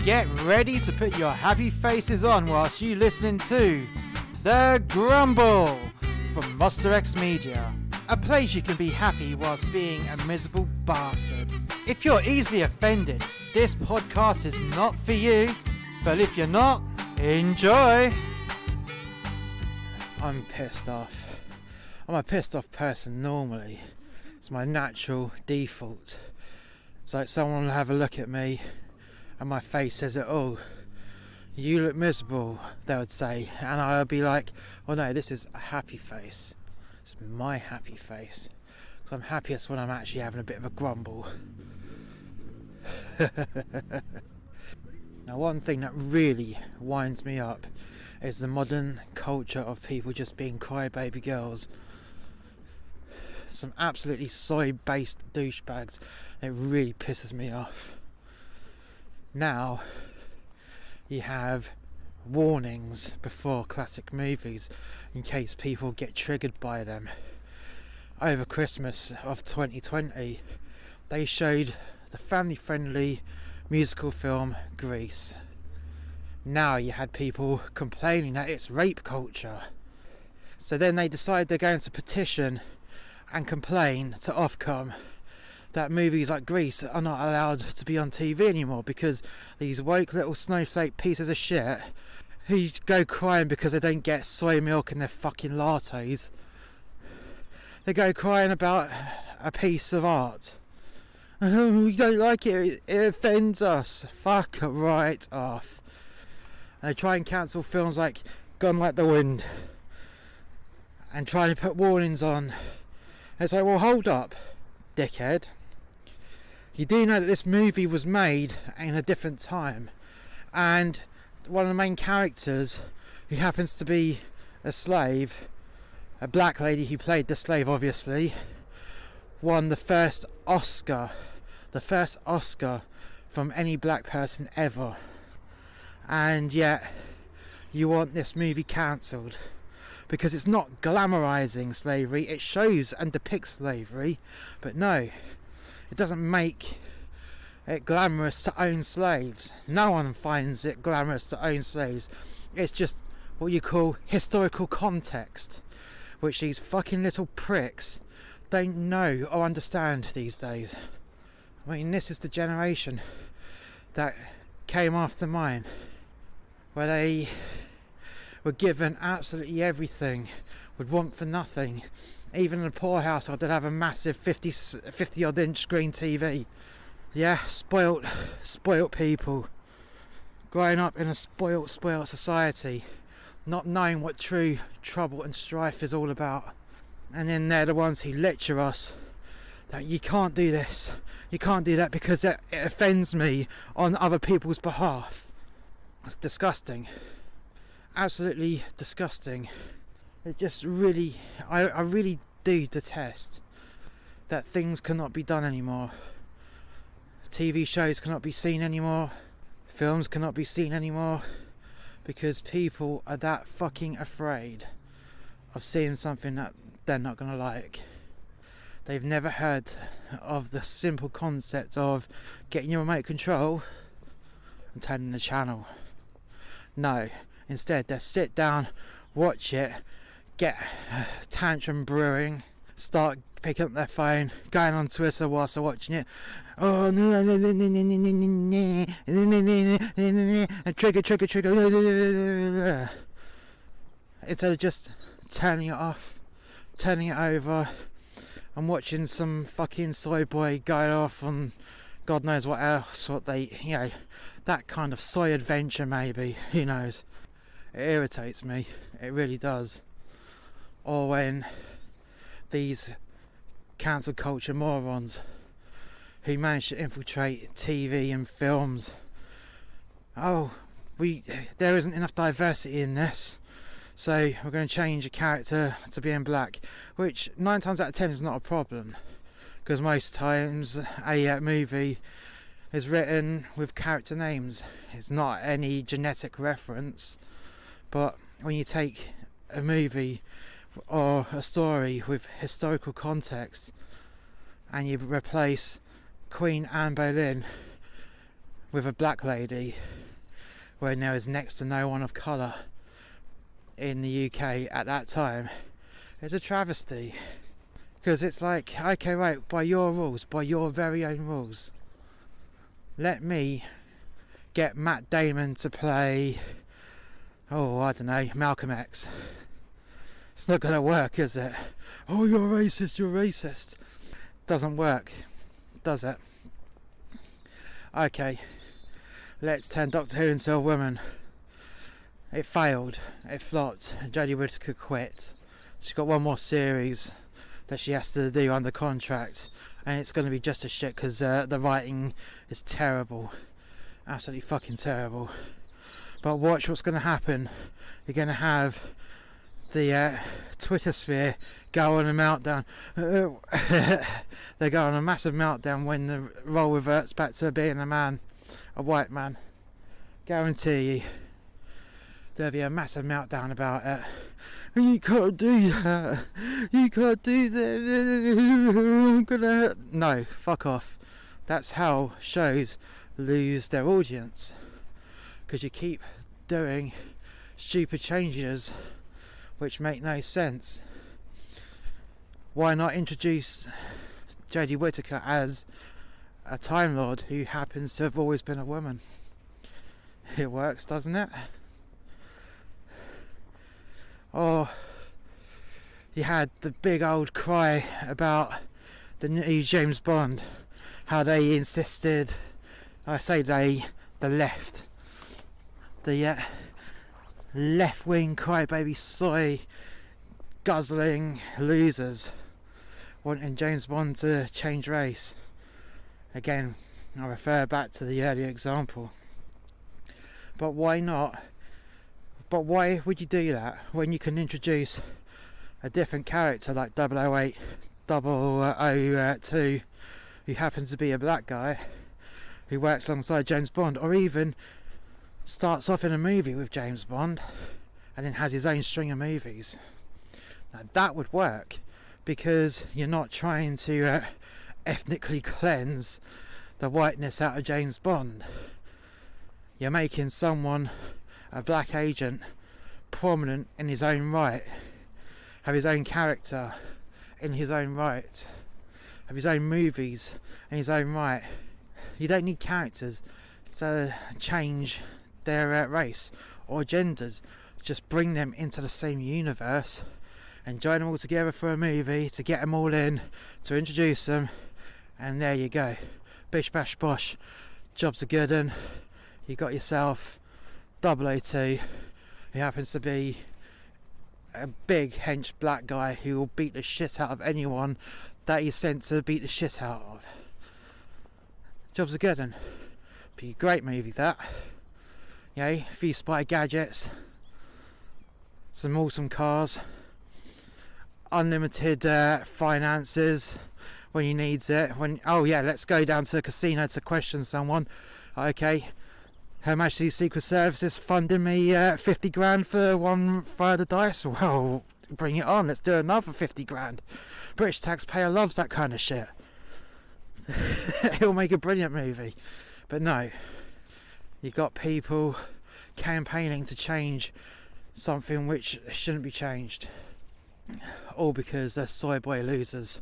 Get ready to put your happy faces on whilst you listening to The Grumble from musterxmedia, a place you can be happy whilst being a miserable bastard. If you're easily offended, this podcast is not for you, but if you're not, enjoy. I'm pissed off. I'm a pissed off person normally. It's my natural default. It's like someone will have a look at me and my face says it all. You look miserable, they would say, and I'll be like, oh no, this is a happy face. It's my happy face. Because I'm happiest when I'm actually having a bit of a grumble. Now, one thing that really winds me up is the modern culture of people just being crybaby girls. Some absolutely soy-based douchebags. It really pisses me off. Now, you have warnings before classic movies in case people get triggered by them. Over Christmas of 2020, they showed the family-friendly musical film Grease. Now you had people complaining that it's rape culture. So then they decide they're going to petition and complain to Ofcom that movies like Grease are not allowed to be on TV anymore because these woke little snowflake pieces of shit who go crying because they don't get soy milk in their fucking lattes. They go crying about a piece of art. Oh, we don't like it, it offends us. Fuck right off. And they try and cancel films like Gone Like the Wind and try to put warnings on. And it's like, well, hold up, dickhead. You do know that this movie was made in a different time, and one of the main characters, who happens to be a slave, a black lady who played the slave obviously, won the first Oscar from any black person ever. And yet you want this movie cancelled because it's not glamorizing slavery. It shows and depicts slavery, but no, it doesn't make it glamorous to own slaves. No one finds it glamorous to own slaves. It's just what you call historical context, which these fucking little pricks don't know or understand these days. I mean, this is the generation that came after mine, where they were given absolutely everything, would want for nothing. Even in a poor household, they'd have a massive 50 odd inch screen TV. Yeah, spoilt people. Growing up in a spoilt society, not knowing what true trouble and strife is all about. And then they're the ones who lecture us that you can't do this, you can't do that because it offends me on other people's behalf. It's disgusting. Absolutely disgusting. It just really, I really do detest that things cannot be done anymore. TV shows cannot be seen anymore. Films cannot be seen anymore because people are that fucking afraid of seeing something that they're not going to like. They've never heard of the simple concept of getting your remote control and turning the channel. No, instead they sit down, watch it, get tantrum brewing, start picking up their phone, going on Twitter whilst they're watching it. Oh no, trigger. Instead of just turning it off, turning it over, and watching some fucking soy boy go off on God knows what else, what they, that kind of soy adventure maybe, who knows. It irritates me, it really does. Or when these cancel culture morons who manage to infiltrate TV and films, there isn't enough diversity in this, so we're going to change a character to being black, which 9 times out of 10 is not a problem, because most times a movie is written with character names. It's not any genetic reference, but when you take a movie or a story with historical context and you replace Queen Anne Boleyn with a black lady when there was next to no one of colour in the UK at that time is a travesty. Because it's like, okay, right, by your rules, by your very own rules, let me get Matt Damon to play, oh, I don't know, Malcolm X. It's not going to work, is it? Oh, you're racist, you're racist. Doesn't work, does it? Okay, let's turn Doctor Who into a woman. It failed, it flopped, Jodie Whittaker quit. She's got one more series that she has to do under contract, and it's going to be just as shit because the writing is terrible, absolutely fucking terrible. But watch what's going to happen. You're going to have the Twitter sphere go on a meltdown. They go on a massive meltdown when the role reverts back to being a man, a white man. Guarantee you there'll be a massive meltdown about it. You can't do that. You can't do that. I'm gonna... No, fuck off. That's how shows lose their audience. Because you keep doing stupid changes which make no sense. Why not introduce Jodie Whittaker as a Time Lord who happens to have always been a woman? It works, doesn't it? Or you had the big old cry about the new James Bond, how they insisted, I say they, the left, the left-wing crybaby soy guzzling losers wanting James Bond to change race. Again, I refer back to the earlier example. But why not? But why would you do that when you can introduce a different character like 008, 002, who happens to be a black guy who works alongside James Bond, or even starts off in a movie with James Bond and then has his own string of movies? Now that would work, because you're not trying to ethnically cleanse the whiteness out of James Bond. You're making someone, a black agent, prominent in his own right, have his own character in his own right, have his own movies in his own right. You don't need characters to change their race or genders. Just bring them into the same universe and join them all together for a movie to get them all in, to introduce them, and there you go. Bish bash bosh, jobs are good, and you got yourself 002, who happens to be a big hench black guy who will beat the shit out of anyone that he's sent to beat the shit out of. Jobs are good, and be a great movie that. Yay, a few spy gadgets, some awesome cars, unlimited finances when he needs it. When, oh yeah, let's go down to the casino to question someone. Okay, Her Majesty's Secret Service is funding me 50 grand for one throw of the dice. Well, bring it on, let's do another 50 grand. British taxpayer loves that kind of shit. It'll make a brilliant movie. But no, you've got people campaigning to change something which shouldn't be changed, all because they're soy boy losers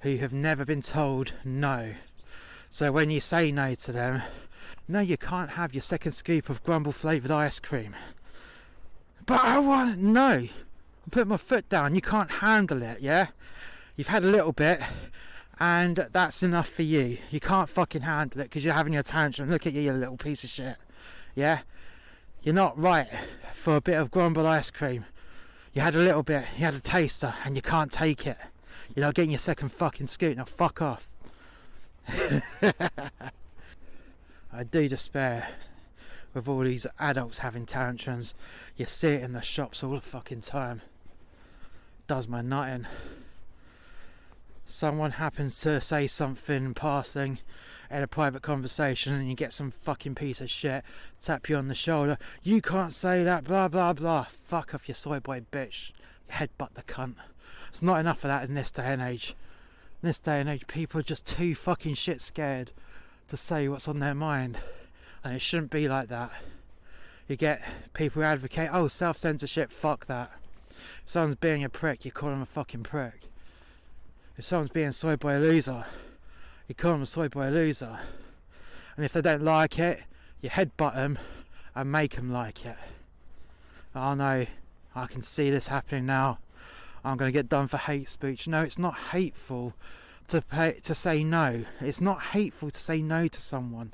who have never been told no. So when you say no to them, no, you can't have your second scoop of Grumble flavoured ice cream. But I want... No, I put my foot down. You can't handle it, yeah? You've had a little bit, and that's enough for you. You can't fucking handle it because you're having your tantrum. Look at you, you little piece of shit. Yeah? You're not right for a bit of Grumble ice cream. You had a little bit, you had a taster, and you can't take it. You're not getting your second fucking scoop. Now fuck off. I do despair with all these adults having tantrums. You see it in the shops all the fucking time. Does my nut in. Someone happens to say something in passing in a private conversation, and you get some fucking piece of shit tap you on the shoulder. You can't say that, blah blah blah. Fuck off, you soy boy bitch. Headbutt the cunt. It's not enough of that in this day and age. In this day and age, people are just too fucking shit scared to say what's on their mind, and it shouldn't be like that. You get people who advocate, oh, self-censorship, fuck that. If someone's being a prick, you call them a fucking prick. If someone's being soy boy loser, you call them a soy boy loser. And if they don't like it, you headbutt them and make them like it. Oh no, I can see this happening now. I'm going to get done for hate speech. No, it's not hateful to say no. It's not hateful to say no to someone.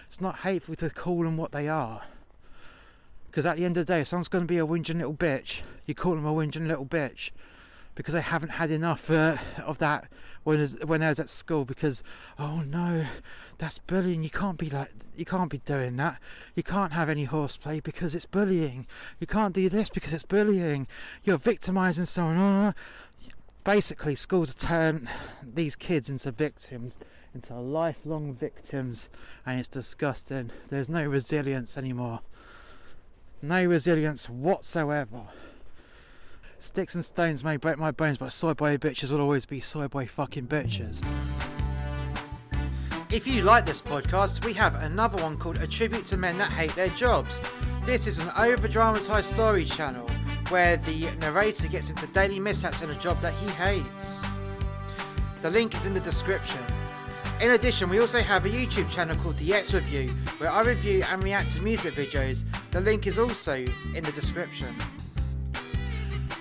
It's not hateful to call them what they are. Because at the end of the day, if someone's going to be a whinging little bitch, you call them a whinging little bitch. Because they haven't had enough of that when they was at school. Because, oh no, that's bullying. You can't be doing that. You can't have any horseplay because it's bullying. You can't do this because it's bullying. You're victimising someone. Basically, schools have turned these kids into victims, into lifelong victims, and it's disgusting. There's no resilience anymore. No resilience whatsoever. Sticks and stones may break my bones, but soy boy bitches will always be soy boy fucking bitches. If you like this podcast, we have another one called A Tribute to Men That Hate Their Jobs. This is an over-dramatised story channel where the narrator gets into daily mishaps in a job that he hates. The link is in the description. In addition, we also have a YouTube channel called The X Review, where I review and react to music videos. The link is also in the description.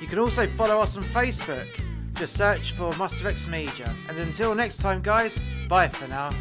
You can also follow us on Facebook. Just search for musterxmedia. And until next time, guys, bye for now.